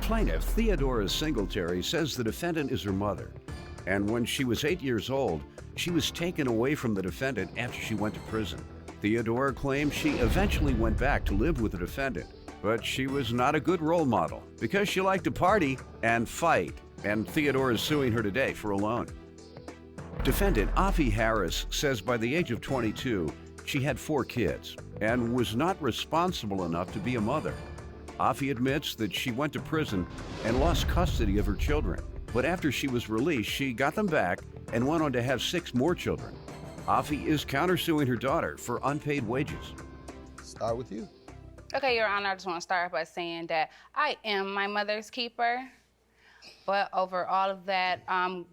Plaintiff Theodora Singletary says the defendant is her mother, and when she was 8 years old, she was taken away from the defendant after she went to prison. Theodora claims she eventually went back to live with the defendant, but she was not a good role model because she liked to party and fight, and Theodora is suing her today for a loan. Defendant Afi Harris says by the age of 22, she had 4 kids and was not responsible enough to be a mother. Afi admits that she went to prison and lost custody of her children, but after she was released, she got them back and went on to have 6 more children. Afi is countersuing her daughter for unpaid wages. Start with you. Okay, Your Honor, I just want to start by saying that I am my mother's keeper. But over all of that,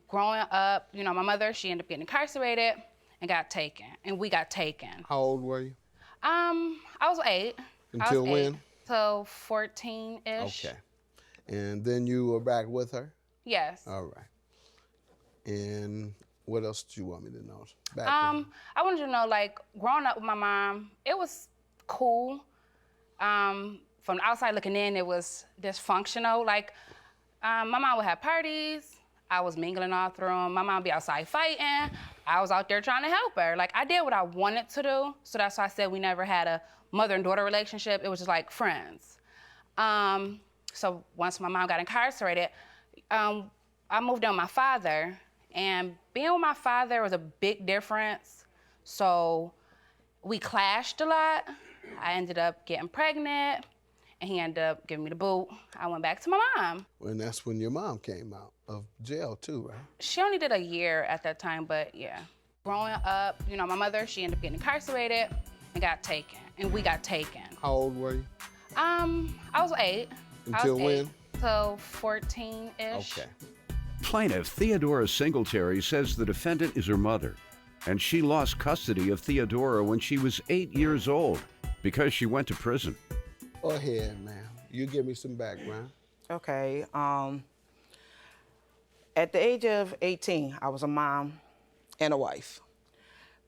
growing up, my mother, she ended up getting incarcerated and got taken, and we got taken. How old were you? I was 8. Until when? Till 14-ish. Okay. And then you were back with her? Yes. All right. And what else do you want me to know? I wanted to know, growing up with my mom, it was cool. From the outside looking in, it was dysfunctional. My mom would have parties. I was mingling all through them. My mom would be outside fighting. I was out there trying to help her. I did what I wanted to do, so that's why I said we never had a mother and daughter relationship. It was just like friends. So once my mom got incarcerated, I moved in with my father, and being with my father was a big difference. So we clashed a lot. I ended up getting pregnant, and he ended up giving me the boot. I went back to my mom. And that's when your mom came out of jail too, right? She only did a year at that time, but yeah. Growing up, my mother, she ended up getting incarcerated and got taken, and we got taken. How old were you? I was 8. Until when? Till 14-ish. Okay. Plaintiff Theodora Singletary says the defendant is her mother, and she lost custody of Theodora when she was 8 years old because she went to prison. Go ahead, ma'am. You give me some background. Okay. At the age of 18, I was a mom and a wife.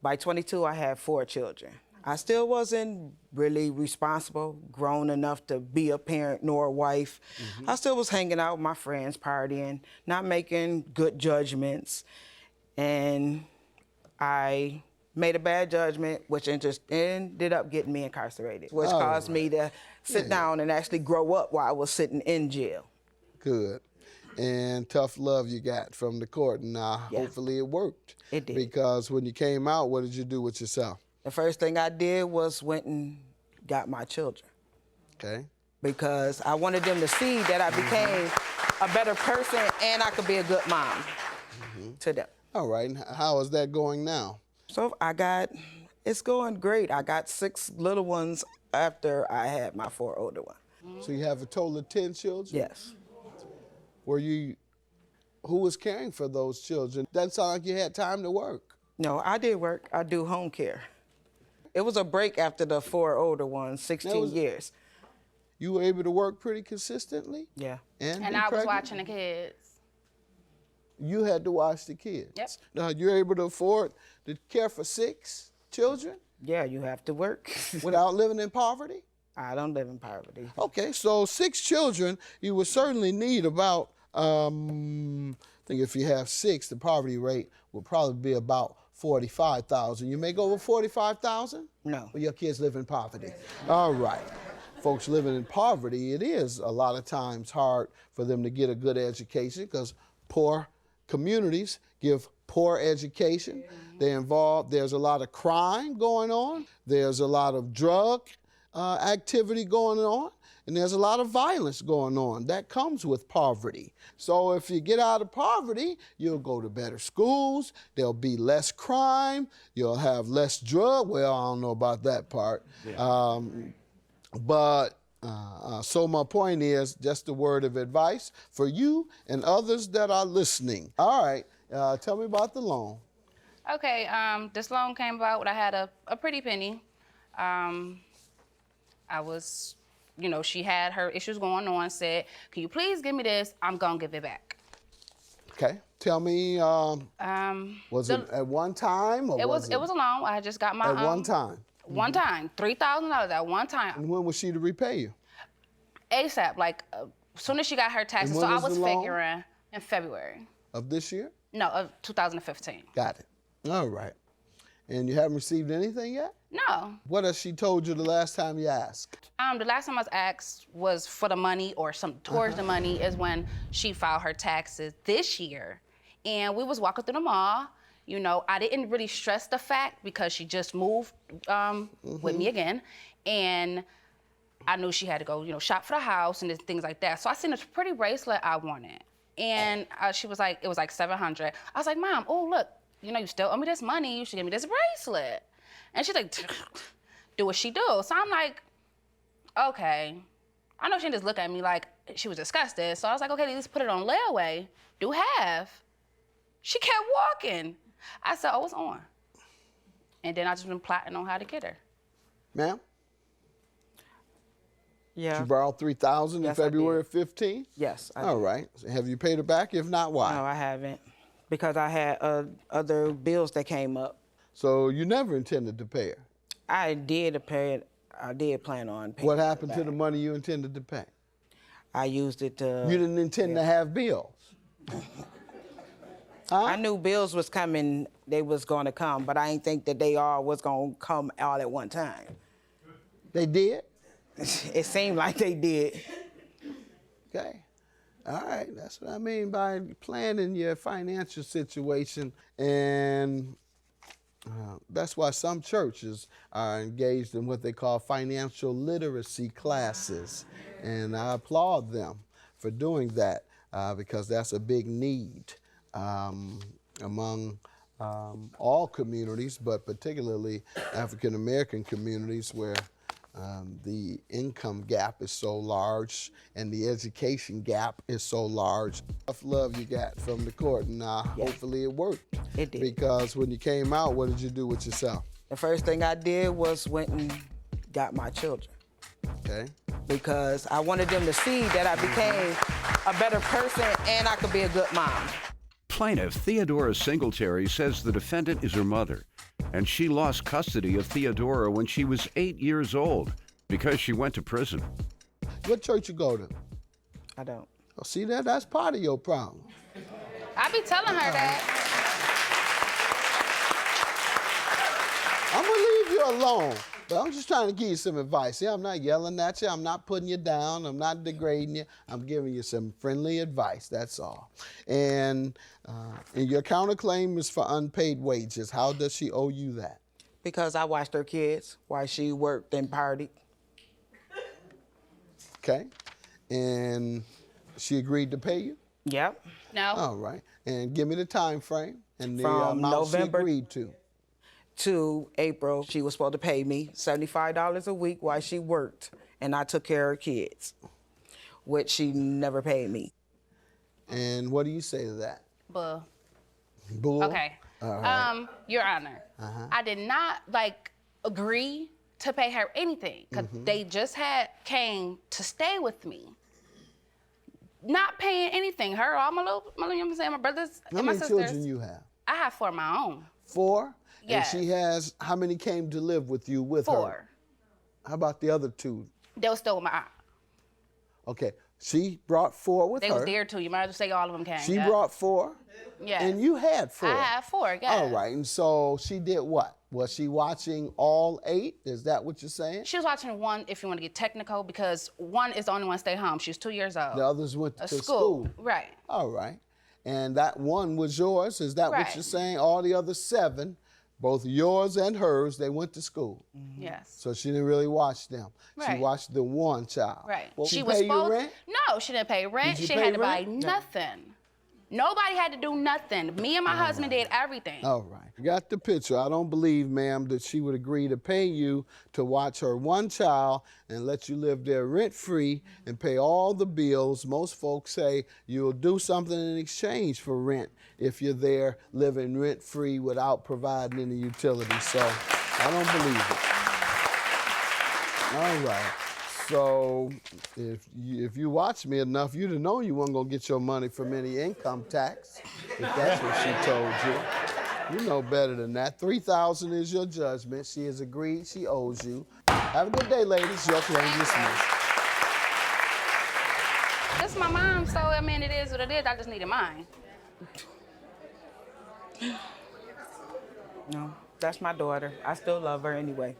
By 22, I had 4 children. I still wasn't really responsible, grown enough to be a parent nor a wife. I still was hanging out with my friends, partying, not making good judgments. And I made a bad judgment, which ended up getting me incarcerated, which caused me to sit down and actually grow up while I was sitting in jail. Good. And tough love you got from the court, and hopefully it worked. It did. Because when you came out, what did you do with yourself? The first thing I did was went and got my children. Okay. Because I wanted them to see that I became a better person and I could be a good mom to them. All right. And how is that going now? So it's going great. I got 6 little ones after I had my 4 older ones. So you have a total of 10 children? Yes. Who was caring for those children? Doesn't sound like you had time to work. No, I did work. I do home care. It was a break after the 4 older ones, 16 years. You were able to work pretty consistently? Yeah. And I was watching the kids. You had to watch the kids? Yep. Now, you're able to afford to care for 6 children? Yeah, you have to work. Without living in poverty? I don't live in poverty. Okay, so 6 children, you would certainly need about, I think if you have 6, the poverty rate would probably be about 45,000. You make over 45,000? No. Well, your kids live in poverty. All right. Folks living in poverty, it is a lot of times hard for them to get a good education because poor communities give poor education. There's a lot of crime going on. There's a lot of drug activity going on. And there's a lot of violence going on. That comes with poverty. So if you get out of poverty, you'll go to better schools, there'll be less crime, you'll have less drug. Well, I don't know about that part. Yeah. So my point is, just a word of advice for you and others that are listening. All right, tell me about the loan. Okay, this loan came about when I had a pretty penny. I was, she had her issues going on, said, can you please give me this? I'm gonna give it back. Okay, tell me, was it at one time? Or it was a loan. I just got my— At one time? One time, $3,000 at one time. And when was she to repay you? ASAP, As soon as she got her taxes, And so when I was was the loan? figuring in February. Of this year? No, of 2015. Got it. All right. And you haven't received anything yet? No. What has she told you the last time you asked? The last time I was asked was for the money or some towards the money is when she filed her taxes this year. And we was walking through the mall. You know, I didn't really stress the fact because she just moved with me again. And I knew she had to go, you know, shop for the house and things like that. So I seen this pretty bracelet I wanted. And she was like, it was like $700. I was like, Mom, oh, look, you know, you still owe me this money. You should give me this bracelet. And she's like, do what she do. So I'm like, okay. I know she didn't just look at me like she was disgusted. So I was like, okay, at least put it on layaway. Do half. She kept walking. I said, oh, it's on. And then I just been plotting on how to get her. Ma'am? Yeah. She borrowed $3,000 in Yes, I February did. of 15? Yes. I All did. right. Have you paid her back? If not, why? No, I haven't. Because I had other bills that came up. So you never intended to pay her. I did pay it. I did plan on paying What it happened to back. the money you intended to pay? I used it to. You didn't intend to have bills. I knew bills was coming. They was going to come, but I didn't think that they all was going to come all at one time. They did? It seemed like they did. Okay. All right. That's what I mean by planning your financial situation. And that's why some churches are engaged in what they call financial literacy classes. And I applaud them for doing that because that's a big need among all communities, but particularly African American communities where the income gap is so large and the education gap is so large. Tough love you got from the court, and hopefully it worked. It did. Because when you came out, what did you do with yourself? The first thing I did was went and got my children. Okay. Because I wanted them to see that I became a better person and I could be a good mom. Plaintiff Theodora Singletary says the defendant is her mother, and she lost custody of Theodora when she was 8 years old because she went to prison. What church you go to? I don't. Oh, see that? That's part of your problem. I be telling her that. I'm gonna leave you alone, but I'm just trying to give you some advice. See, I'm not yelling at you. I'm not putting you down. I'm not degrading you. I'm giving you some friendly advice, that's all. And your counterclaim is for unpaid wages. How does she owe you that? Because I watched her kids while she worked and partied. Okay. And she agreed to pay you? Yep. No. All right. And give me the time frame and the From amount she November agreed to. To April, she was supposed to pay me $75 a week while she worked, and I took care of her kids, which she never paid me. And what do you say to that? Bull. Bull? Okay. All right. Your Honor, I did not agree to pay her anything because they just came to stay with me. Not paying anything. Her, all my brothers How and my many sisters. children you have? I have 4 of my own. 4? Yes. And she has, how many came to live with you with her? 4. How about the other 2? They were still with my aunt. Okay, she brought 4 with They her. was there too. You might as well say all of them came. She yeah. brought 4? Yes. And you had 4? I had 4, yes. All right, and so she did what? Was she watching all 8? Is that what you're saying? She was watching 1, if you want to get technical, because 1 is the only one stay home. She was 2 years old. The others went to school. Right. All right. And that 1 was yours? Is that what Right. you're saying? All the other 7, both yours and hers, they went to school. Yes. So she didn't really watch them. She Right. watched the 1 child. Right. Well, She she was pay you supposed. rent? No, she didn't pay rent. Did you She pay had to buy rent? nothing. Nobody had to do nothing. Me and my husband did everything. All right. Got the picture. I don't believe, ma'am, that she would agree to pay you to watch her 1 child and let you live there rent-free and pay all the bills. Most folks say you'll do something in exchange for rent if you're there living rent-free without providing any utilities. So I don't believe it. All right. So if you watch me enough, you'd have known you weren't going to get your money from any income tax, if that's what she told you. You know better than that. $3,000 is your judgment. She has agreed. She owes you. Have a good day, ladies. Your claim dismissed. It's it's my mom, so I mean, it is what it is. I just needed mine. No, that's my daughter. I still love her anyway.